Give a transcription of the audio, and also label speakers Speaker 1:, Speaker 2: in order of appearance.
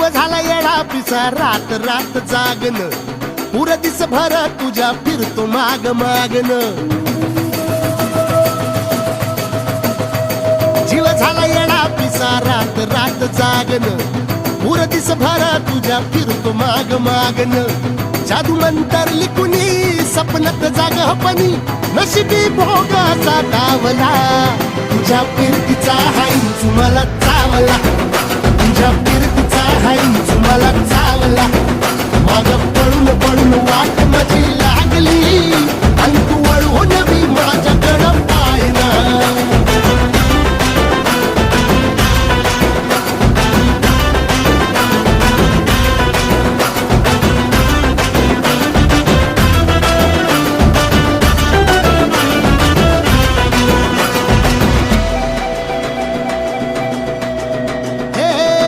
Speaker 1: जीव झाला येडा पिसा रात रात जागन पुर दिस भर तुझ्या फिरतो माग मागन जीव झाला येडा पिसा रात रात जागन पुर दिस भर तुझ्या फिरतो माग मागन जादू मंतर लिकुनी सपनात जाग हपनी नशिबी भोगाचा दावला तुझ्या फिरतीचा हाईच मला चावला तुझ्या फिरतीचा हाईच मला चावला माग पळून पळून वाट